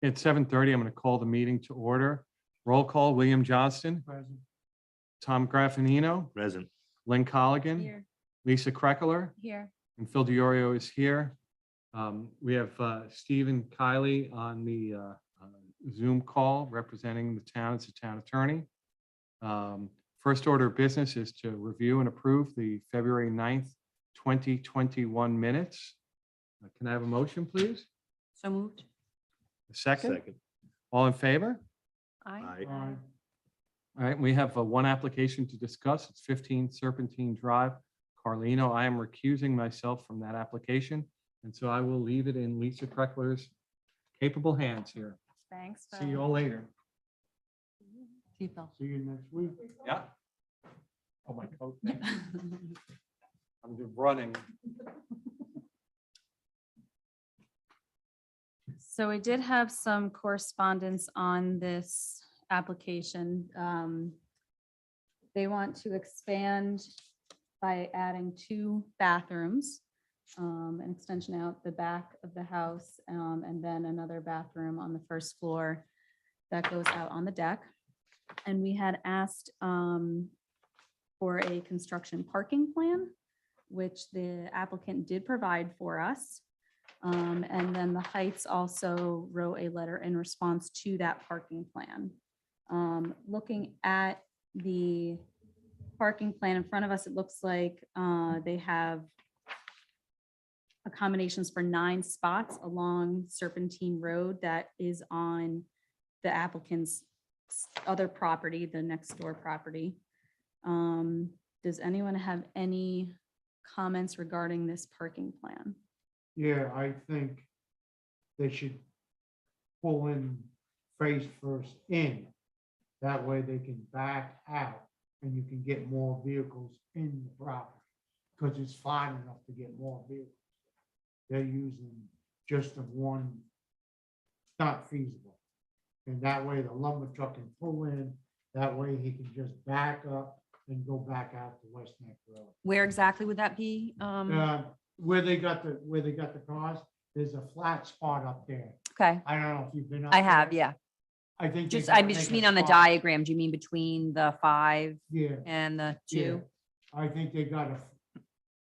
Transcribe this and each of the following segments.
At 7:30, I'm going to call the meeting to order. Roll call, William Johnston, Tom Graffinino, Present. Lynn Colligan, Here. Lisa Kreckler, Here. and Phil DiOrio is here. We have Stephen Kiley on the Zoom call representing the town as the town attorney. First order of business is to review and approve the February 9th, 2021 minutes. Can I have a motion, please? So moved. A second? Second. All in favor? Aye. All right, we have one application to discuss. It's 15 Serpentine Drive, Carlino. I am recusing myself from that application, and so I will leave it in Lisa Kreckler's capable hands here. Thanks. See you all later. See you, Phil. See you next week. Yeah. Oh, my coat. I'm just running. So I did have some correspondence on this application. They want to expand by adding 2 bathrooms, an extension out the back of the house, and then another bathroom on the first floor that goes out on the deck. And we had asked for a construction parking plan, which the applicant did provide for us. And then the Heights also wrote a letter in response to that parking plan. Looking at the parking plan in front of us, it looks like they have accommodations for 9 spots along Serpentine Road that is on the applicant's other property, the next door property. Does anyone have any comments regarding this parking plan? Yeah, I think they should pull in face first in. That way they can back out and you can get more vehicles in the property. Because it's fine enough to get more vehicles. They're using just the one, it's not feasible. And that way the lumber truck can pull in, that way he can just back up and go back out to West Neck Road. Where exactly would that be? Where they got the cars, there's a flat spot up there. Okay, I don't know if you've been up I have, there. yeah. I think. they Just, gotta I make just a mean on the spot. diagram. Do you mean between the 5 Yeah, and the yeah. 2? I think they got a,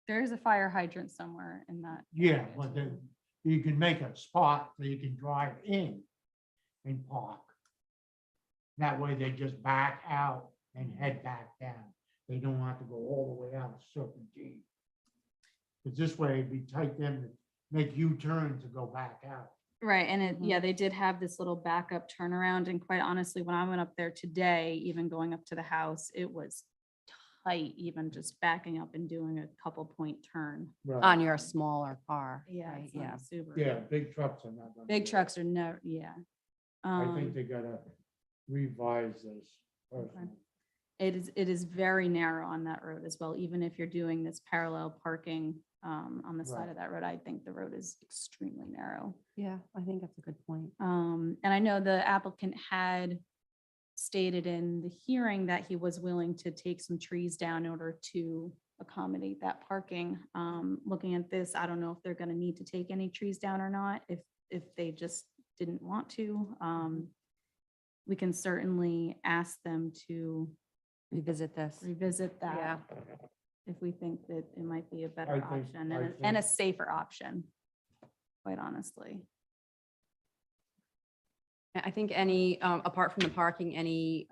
There is a fire hydrant somewhere in that. yeah, area, but too. then you can make a spot so you can drive in and park. That way they just back out and head back down. They don't have to go all the way out of Serpentine. Because this way it'd be tight them to make U-turns to go back out. Right, and Mhm. yeah, they did have this little backup turnaround, and quite honestly, when I went up there today, even going up to the house, it was tight, even just backing up and doing a couple point turn. On your smaller car. Yeah, right, it's not Yeah. a Subaru. Yeah, big trucks are not gonna. Big do trucks are never, yeah. I think Um, they gotta revise this personally. It is very narrow on that road as well, even if you're doing this parallel parking on the side Right. of that road, I think the road is extremely narrow. Yeah, I think that's a good point. And I know the applicant had stated in the hearing that he was willing to take some trees down in order to accommodate that parking. Looking at this, I don't know if they're gonna need to take any trees down or not, if they just didn't want to. We can certainly ask them to Revisit this. revisit Yeah. that if we think that it might be a better I think- option I and a think- safer option, quite honestly. I think any, apart from the parking, any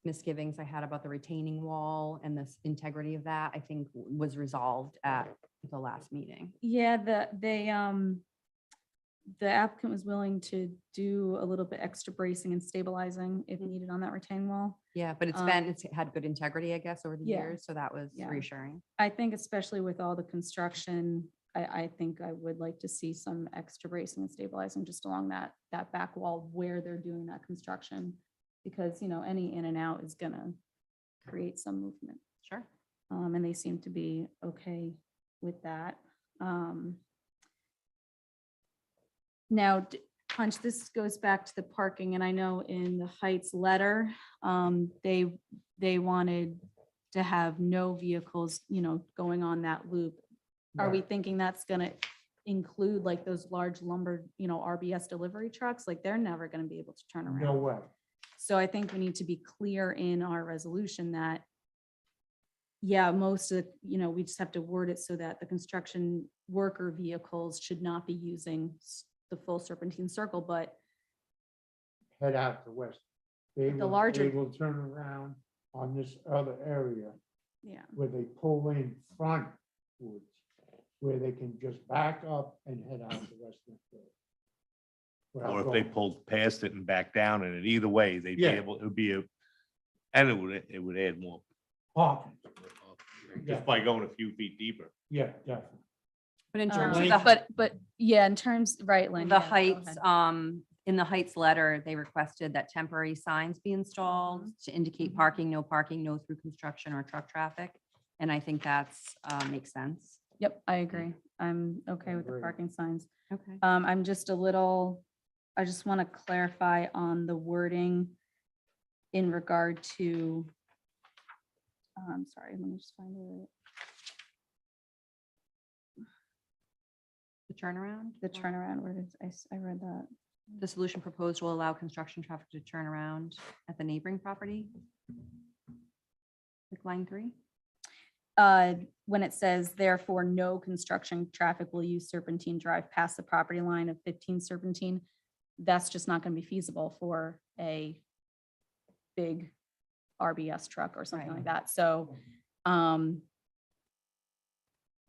misgivings I had about the retaining wall and the integrity of that, I think was resolved at the last meeting. Yeah, the applicant was willing to do a little bit extra bracing and stabilizing if Mhm. needed on that retaining wall. Yeah, but it's had good integrity, I guess, over the Yeah. years, so that was Yeah. reassuring. I think especially with all the construction, I think I would like to see some extra bracing and stabilizing just along that back wall where they're doing that construction. Because, any in and out is gonna create some movement. Sure. And they seem to be okay with that. Now, Punch, this goes back to the parking, and I know in the Heights letter, they wanted to have no vehicles, going on that loop. Are we Right. thinking that's gonna include like those large lumber, RBS delivery trucks, like they're never gonna be able to turn around. No way. So I think we need to be clear in our resolution that, yeah, most of, we just have to word it so that the construction worker vehicles should not be using the full Serpentine Circle, but Head out to west. They The will, larger- they will turn around on this other area yeah, where they pull in frontwards, where they can just back up and head out to West Neck Road. Without Or if they going- pulled past it and back down in it, either way, they'd be Yeah. able, it would be and it would add more. Parking, Yeah. Just by going a few feet deeper. yeah, definitely. But in Um, terms of length- but yeah, in terms, right, Lynn. the yeah, go heights, ahead. in the Heights letter, they requested that temporary signs be installed to indicate Mhm. parking, no through construction or truck traffic. And I think that's, makes sense. Yep, I agree. I'm okay with the Agree. parking signs. Okay. I'm just I just want to clarify on the wording in regard to, sorry, let me just find it. The turnaround? The turnaround, where did I read that? The solution proposed will allow construction traffic to turn around at the neighboring property. Like line 3? When it says therefore no construction traffic will use Serpentine Drive past the property line of 15 Serpentine, that's just not going to be feasible for a big RBS truck or something like Right. that. So,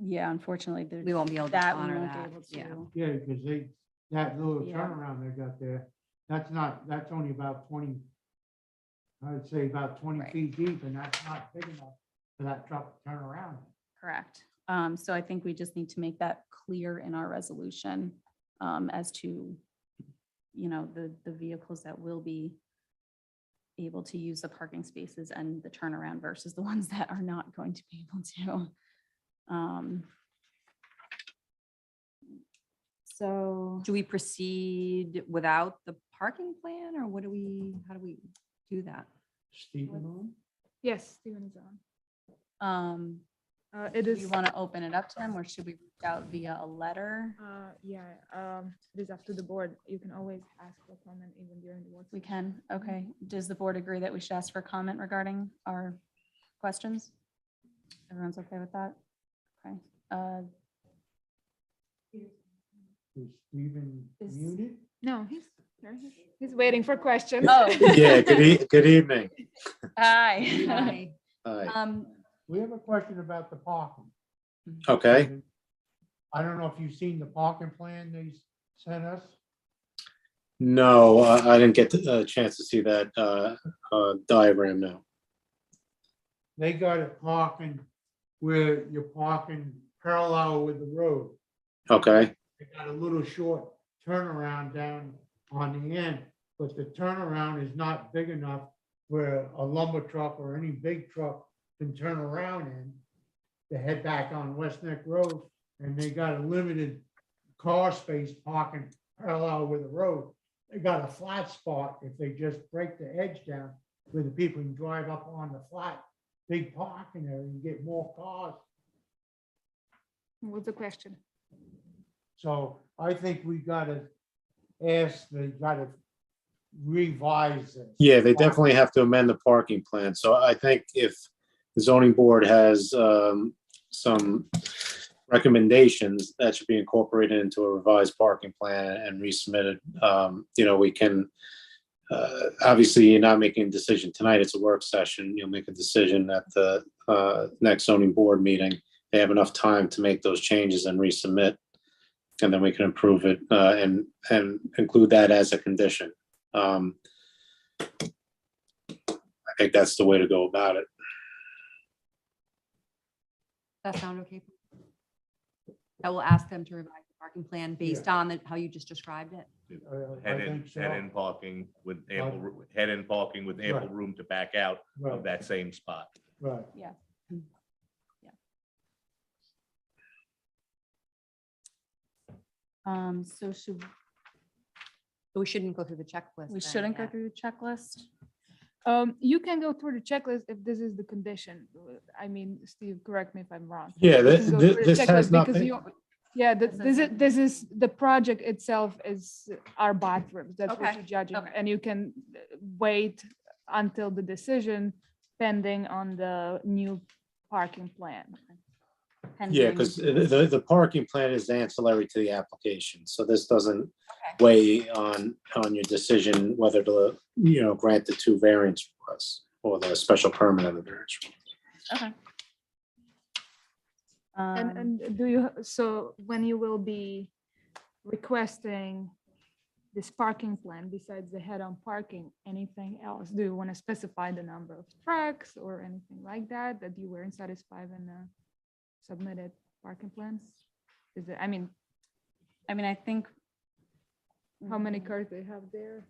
yeah, unfortunately, We there's won't be able to that we honor won't be that. able Yeah. to. Yeah, because that little Yeah. turnaround they got there, that's only about 20, I'd say about 20 Right. feet deep, and that's not big enough for that truck to turn around. Correct. So I think we just need to make that clear in our resolution as to, the vehicles that will be able to use the parking spaces and the turnaround versus the ones that are not going to be able to. So, Do we proceed without the parking plan or how do we do that? Stephen on? Yes, Stephen is on. It do is, you want to open it up to them or should we reach out via a letter? it is up to the board. You can always ask for comment even during the work. We session. can, okay. Does the board agree that we should ask for comment regarding our questions? Everyone's okay with that? Okay. Is Stephen Is- muted? No, he's waiting for questions. Oh. Yeah, good evening. Hi. Hi. We have a question about the parking. Okay, I don't know if you've seen the parking plan they sent us. no, I didn't get a chance to see that diagram now. They got it parking where you're parking parallel with the road. Okay, They got a little short turnaround down on the end, but the turnaround is not big enough where a lumber truck or any big truck can turn around in to head back on West Neck Road. And they got a limited car space parking parallel with the road. They got a flat spot if they just break the edge down where the people can drive up on the flat, big parking area and get more cars. What's the question? So I think we gotta gotta revise this. yeah, they definitely have to amend the parking plan. So I think if the zoning board has some recommendations that should be incorporated into a revised parking plan and resubmitted, we can, obviously, you're not making a decision tonight, it's a work session. You'll make a decision at the next zoning board meeting. They have enough time to make those changes and resubmit. And then we can approve it and include that as a condition. I think that's the way to go about it. That sound okay? I will ask them to revise the parking plan based on how you just described it. I think so. Head-in parking with ample room to back out of Right, that same spot. right. So should, So we shouldn't go through the checklist. we then, shouldn't go yeah. through the checklist? You can go through the checklist if this is the condition. I mean, Steve, correct me if I'm wrong. Yeah, You can go through the this has checklist because nothing, Yeah, This this is, the project itself is our bathrooms. That's what Okay, you're judging. okay. And you can wait until the decision pending on the new parking plan. Yeah, pending- because the parking plan is ancillary to the application, so this doesn't weigh on your decision whether to, grant the two variance requests or the special permit and the variance. Okay. And do you, so when you will be requesting this parking plan besides the head-on parking, anything else? Do you want to specify the number of trucks or anything like that, that you weren't satisfied in the submitted parking plans? Is it, I mean, I think. how many cars they have there?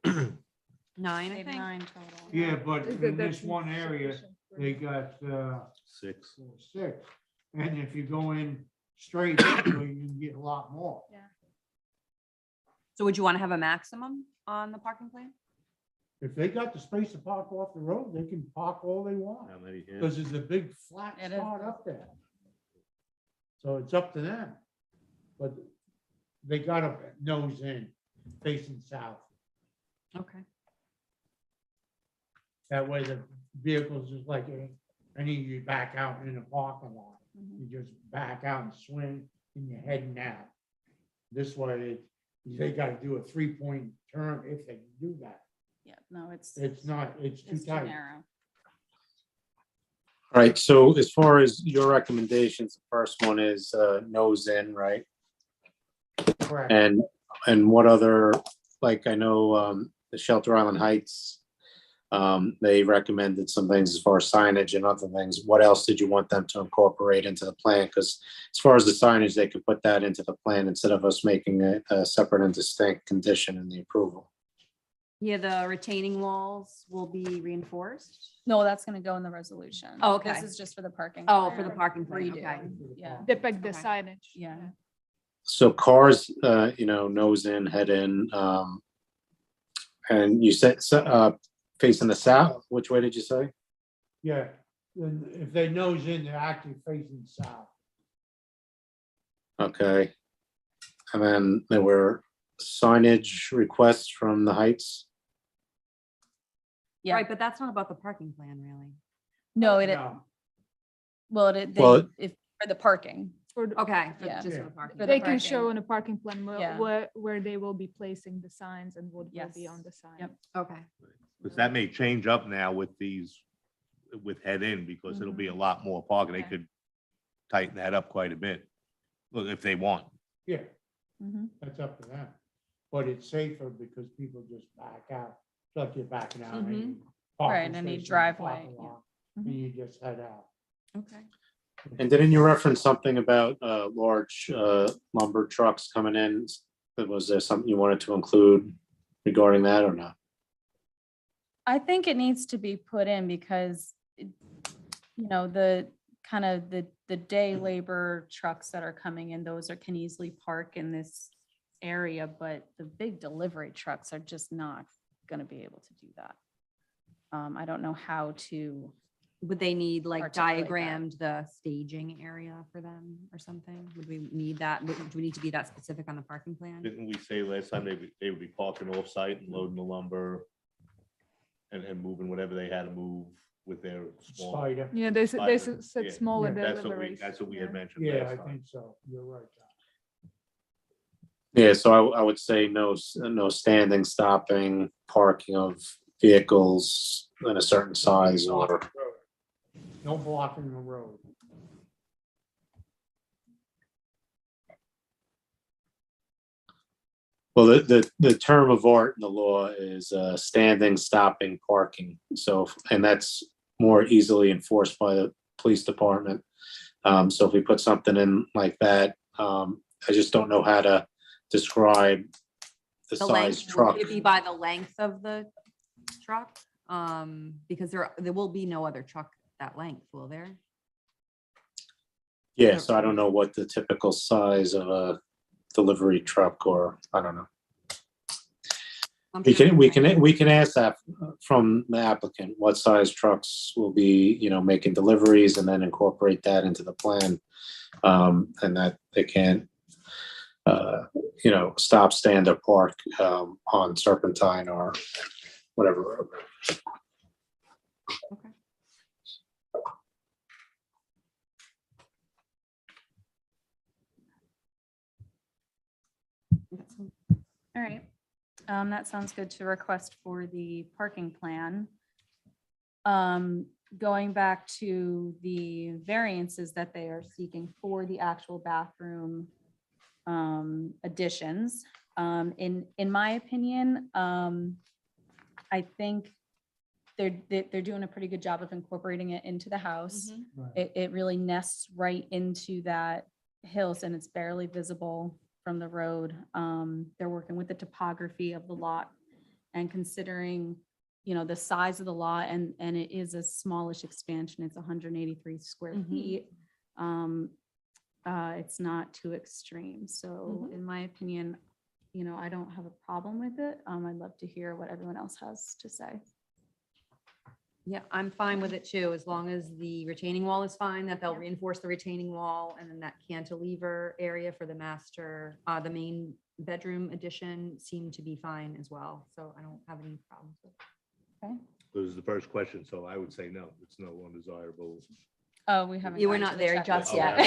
9, They I have think. 9 total. Yeah, but Is in that this one area, sufficient for- they got, 6. 6. And if you go in straight, you can get a lot more. So would you want to have a maximum on the parking plan? If they got the space to park off the road, they can park all they want. How many here? Because there's a big flat It is. spot up there. So it's up to them. But they got a nose in facing south. Okay. That way the vehicles is like, any of you back out in the parking lot. Mhm. You just back out and swing and you're heading out. This way, they gotta do a 3-point turn if they can do that. Yeah, no, it's It's not, it's too too tight. narrow. All right, so as far as your recommendations, the first one is nose in, right? Correct. And what other, like, I know the Shelter Island Heights, they recommended some things as far as signage and other things. What else did you want them to incorporate into the plan? Because as far as the signage, they could put that into the plan instead of us making it a separate and distinct condition in the approval. Yeah, the retaining walls will be reinforced. No, that's gonna go in the resolution. Oh, okay. This is just for the parking. Oh, for the plan. parking plan, Redo. okay. Yeah, Depict the Okay. signage. yeah. So cars, nose in, head in, and you said facing the south, which way did you say? Yeah, then if they nose in, they're actually facing south. Okay. And then there were signage requests from the Heights. Yeah. Right, but that's not about the parking plan, really. No, No. well, it, Well, if, for the parking. For the- Okay, Yeah. just for Yeah. the parking. For the They can parking. show in a parking plan Yeah. where they will be placing the signs and what will be Yes. on the sign. Yep. Okay. Because that may change up now with these, with head in, because it'll be a lot more parking. They Okay. could tighten that up quite a bit. Look, if they want. Yeah, Mhm. that's up to them. But it's safer because people just back out, it's like you're backing out. any Mhm. parking Right, any space in the driveway, parking yeah. lot, Mhm. And you just head out. Okay. And didn't you reference something about large lumber trucks coming in? Was there something you wanted to include regarding that or not? I think it needs to be put in because, the kind of the day labor trucks that are coming in, those can easily park in this area, but the big delivery trucks are just not gonna be able to do that. I don't know how to, Would they need like Articulate that. diagrammed the staging area for them or something? Would we need that? Do we need to be that specific on the parking plan? Didn't we say last time they would be parking off-site and loading the lumber and moving whatever they had to move with their small? Spider, Yeah, they Spider, said yeah. smaller Yeah. deliveries. That's what we had Yeah. mentioned yeah, I last time. think so, you're right. John. Yeah, so I would say no standing, stopping, parking of vehicles in a certain size or, No blocking the road. well, the term of art in the law is standing, stopping, parking. So, and that's more easily enforced by the police department. So if we put something in like that, I just don't know how to describe the The size length, truck. would it be by the length of the truck? Because there will be no other truck that length, will there? Yeah, so I don't know what the typical size of a delivery truck or, I don't know. I'm We sure can, it's- we can ask that from the applicant, what size trucks will be, making deliveries and then incorporate that into the plan. And that they can't stop, stand, or park on Serpentine or whatever road. Okay. All right. That sounds good to request for the parking plan. Going back to the variances that they are seeking for the actual bathroom additions. In my opinion, I think they're doing a pretty good job of incorporating it into the house. Right. It really nests right into that hills and it's barely visible from the road. They're working with the topography of the lot and considering, the size of the lot and it is a smallish expansion. It's 183 square Mhm. feet. It's not too extreme. So in my opinion, I don't have a problem with it. I'd love to hear what everyone else has to say. Yeah, I'm fine with it too, as long as the retaining wall is fine, that they'll reinforce the retaining wall and then that cantilever area for the master, the main bedroom addition seemed to be fine as well. So I don't have any problems with it. Okay. This is the first question, so I would say no, it's no undesirable. Oh, we haven't. You were gotten to not the there checklist just Oh, yet.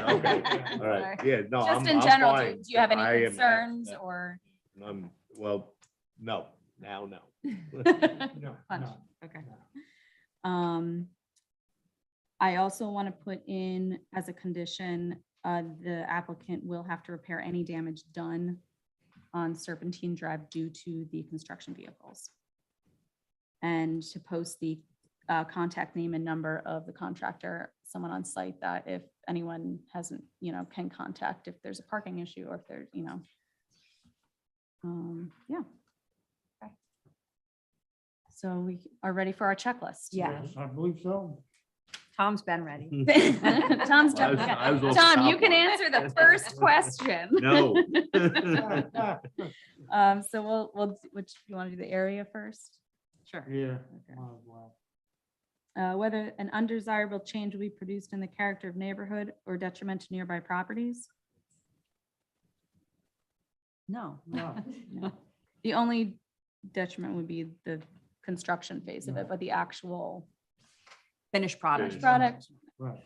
not that, okay, all right, yeah, no, Just I'm in general, do fine. do you have I any am- concerns or? Well, no, now, no. No, Punch. no, Okay. no. I also want to put in as a condition, the applicant will have to repair any damage done on Serpentine Drive due to the construction vehicles. And to post the contact name and number of the contractor, someone on site that if anyone hasn't, can contact if there's a parking issue or if there's, yeah. Okay. So we are ready for our checklist. Yeah. Yes, I believe so. Tom's been ready. Tom's I jumping. was- I was off the Tom, you top can one. answer the first question. No. So which, you want to do the area first? Sure. Yeah. Okay. might as well. Whether an undesirable change will be produced in the character of neighborhood or detriment to nearby properties? No. No, No. The only detriment would be the construction phase of it, but the actual Finished product. product, right.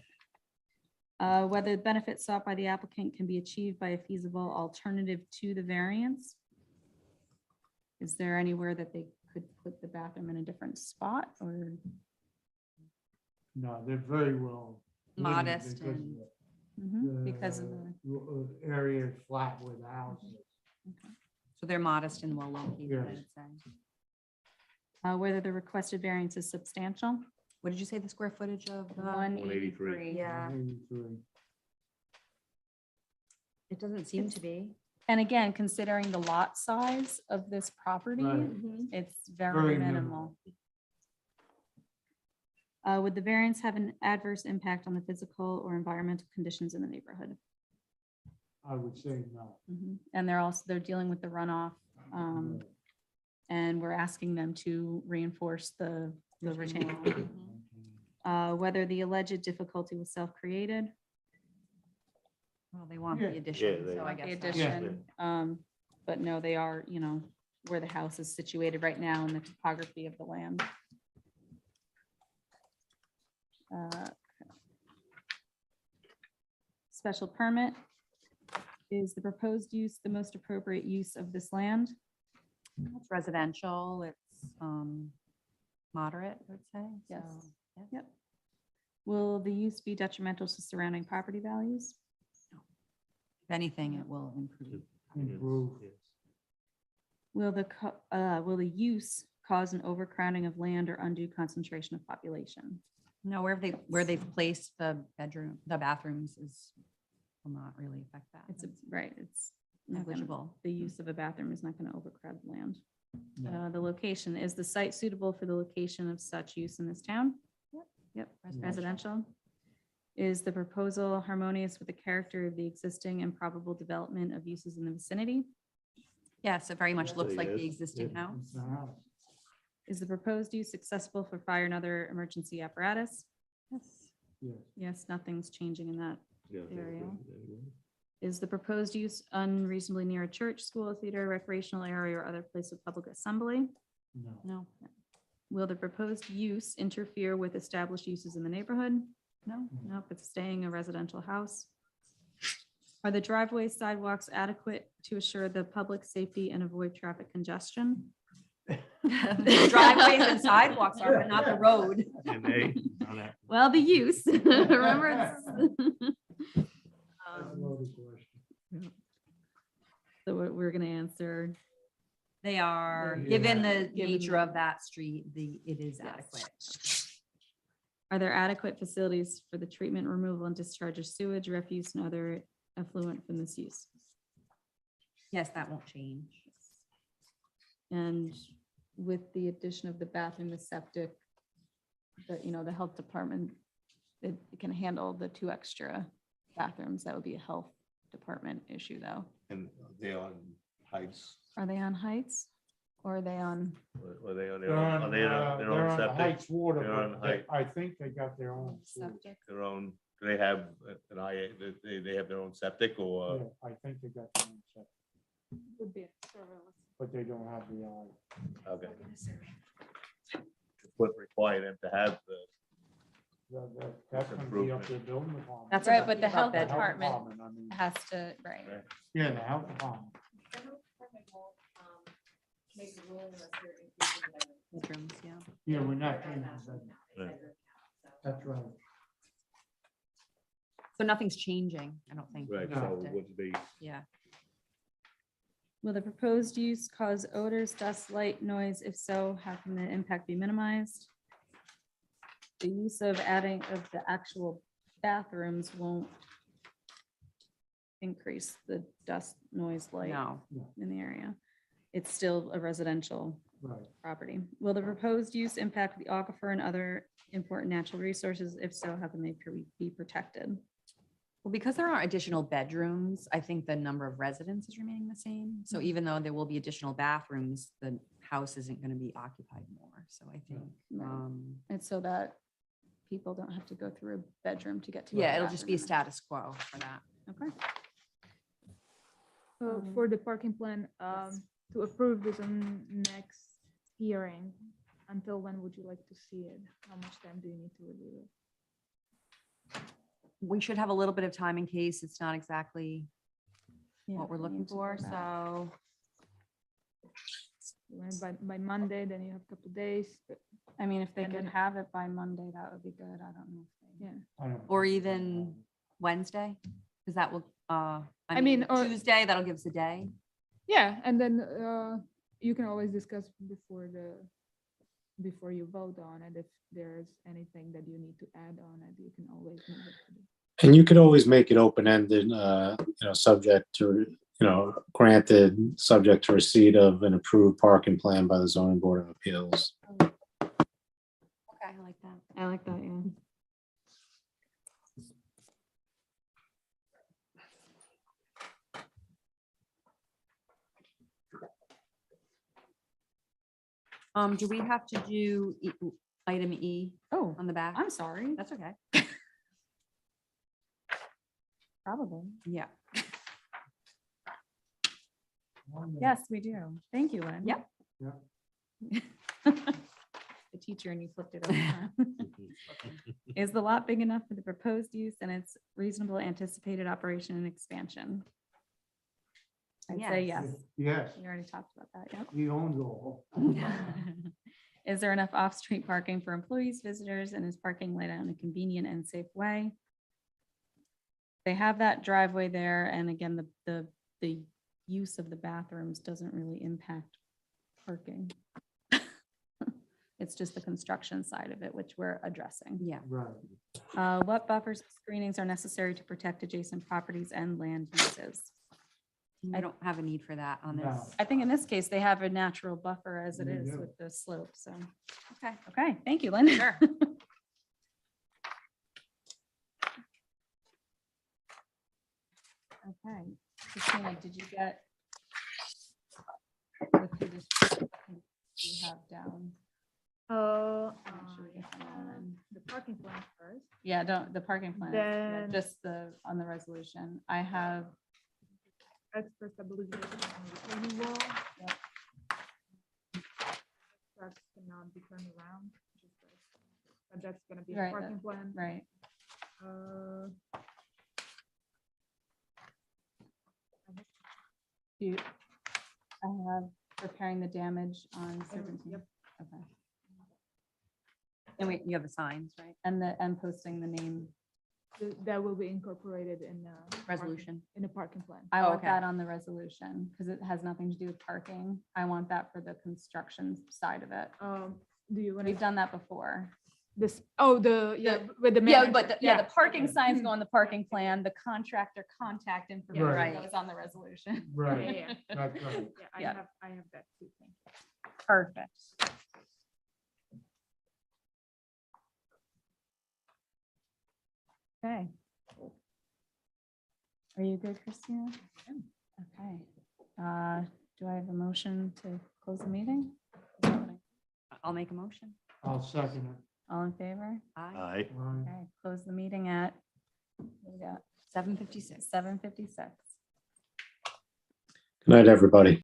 whether the benefit sought by the applicant can be achieved by a feasible alternative to the variance? Is there anywhere that they could put the bathroom in a different spot or? No, they're very well. limited Modest because and- Because of the, Area is flat with the houses. So they're modest and well located, I Yes. would say. whether the requested variance is substantial? What did you say the square footage of? 183. Yeah, 83. it doesn't seem to be. And again, considering the lot size of this property, Right. it's very Very minimal. Would the variance have an adverse impact on the physical or environmental conditions in the neighborhood? I would say no. And they're dealing with the runoff. And we're asking them to reinforce the retaining wall. Whether the alleged difficulty was self-created. Well, they want Yeah. the addition, they so I Want guess. the that's- addition, but no, they are, where the house is situated right now and the topography of the land. Special permit. Is the proposed use the most appropriate use of this land? It's residential, it's moderate, I would say. Yes. so, yeah. Yep. Will the use be detrimental to surrounding property values? If anything, it will improve. Improve. Will the use cause an overcrowding of land or undue concentration of population? No, where they've placed the bathrooms will not really affect that. It's right, it's not gonna- negligible. The use of a bathroom is not going to overcrowd the land. No. The location, is the site suitable for the location of such use in this town? Yep, residential. Is the proposal harmonious with the character of the existing and probable development of uses in the vicinity? Yes, it very much looks like the Yes, existing yeah. house. It's a house. Is the proposed use accessible for fire and other emergency apparatus? Yes. Yes. Yes, nothing's changing in that. Yeah, Area. yeah. Is the proposed use unreasonably near a church, school, theater, recreational area, or other place of public assembly? No. No. Will the proposed use interfere with established uses in the neighborhood? No, nope, it's staying a residential house. Are the driveways, sidewalks adequate to assure the public safety and avoid traffic congestion? The driveways and sidewalks are, but not the road. And they, on that- Well, the use, remember. it's- That's a Um, loaded question. So we're gonna answer, They are, Yeah. given the Given nature the- of that street, it is Yes. adequate. are there adequate facilities for the treatment, removal, and discharge of sewage, refuse, and other effluent from this use? Yes, that won't change. And with the addition of the bathroom, the septic, the health department, it can handle the 2 extra bathrooms. That would be a health department issue, though. And they're on Heights, Are they on Heights or are they on? or they on They're their own, on, are they on their they're own on septic? Heights Water, They're on but they- Height. I think they got their own. sewer. Their own, do they have an IA, they have their own septic or? Yeah, I think they got their own septic, Would be a surveillance. but they don't have the, Okay. What require them to have that's gonna be up to the building department. That's Right, about- but the about health bedroom. department I mean, has to, right. Right. yeah, the health department. Bedrooms, yeah. Yeah, we're not changing that. Right. That's right. So nothing's changing, I don't think. Right, No. so would be, Yeah. Will the proposed use cause odors, dust, light, noise? If so, how can the impact be minimized? The use of the actual bathrooms won't increase the dust, noise, light No, in the area. It's still a residential Right. property. Will the proposed use impact the aquifer and other important natural resources? If so, how can they be protected? well, because there are additional bedrooms, I think the number of residents is remaining the same. So even though there will be additional bathrooms, the house isn't going to be occupied more. So I think, Right. And so that people don't have to go through a bedroom to get to. a yeah, it'll just be a bathroom. status quo for that. Okay. For the parking plan, to approve this on next hearing, until when would you like to see it? How much time do you need to review it? We should have a little bit of time in case it's not exactly Yeah, what we're we looking need to go for, back. so. By Monday, then you have a couple days, I mean, if they And could then- have it by Monday, that would be good. I don't know. if they- yeah. I don't Or think even Wednesday, because that will, I I mean, mean, or- Tuesday, that'll give us a day. Yeah, and then you can always discuss before you vote on it. If there's anything that you need to add on it, you can always move it to the And you could always make it open-ended, subject to, granted, subject to receipt of an approved parking plan by the zoning board of appeals. Okay, I like that. I like that, yeah. Do we have to do item E Oh, on the back? I'm sorry. That's okay. Probably. Yeah. Monday. Yes, we do. Thank you, Lynn. Yep. Yeah. The teacher and you flipped it over. Is the lot big enough for the proposed use and its reasonable anticipated operation and expansion? I'd say yes. Yes. Yes, We already talked about that, yep. he owns all. Is there enough off-street parking for employees, visitors, and is parking laid out in a convenient and safe way? They have that driveway there, and again, the use of the bathrooms doesn't really impact parking. It's just the construction side of it, which we're addressing. Yeah. Right. What buffers, screenings are necessary to protect adjacent properties and land uses? I don't have a need for that on No. this. I think in this case, they have a natural buffer as it They is do. with the slope, so. Okay. Okay, thank you, Lynn. Sure. Okay, Christina, did you get? the conditions you have down? Make sure we get them all in. the parking plan first. Yeah, don't, the parking plan, yeah, Then- just on the resolution. I have extra stabilization on the retaining wall. Trucks cannot be turned around. But that's gonna be a Right, parking plan. Right. Uh, You, I have repairing the damage on and- 17. yep. Okay. And you have the signs, right? And posting the name. That will be incorporated in the. parking- Resolution. In the parking plan. I Oh, want okay. that on the resolution because it has nothing to do with parking. I want that for the construction side of it. Do you want We've to, done that before. this, oh, yeah, with the. Yeah, manager. but the parking okay. signs go on the parking plan, the contractor contact information Right. goes on the resolution. Yeah, Right, yeah, that's right. yeah, I Yeah. have that too. Thank you. Perfect. Okay. Are you good, Christina? Okay. Do I have a motion to close the meeting? I'll make a motion. I'll second it. All in favor? Aye. Aye. Aye. Okay, close the meeting at, what we got, 7:56. 7:56. Good night, everybody.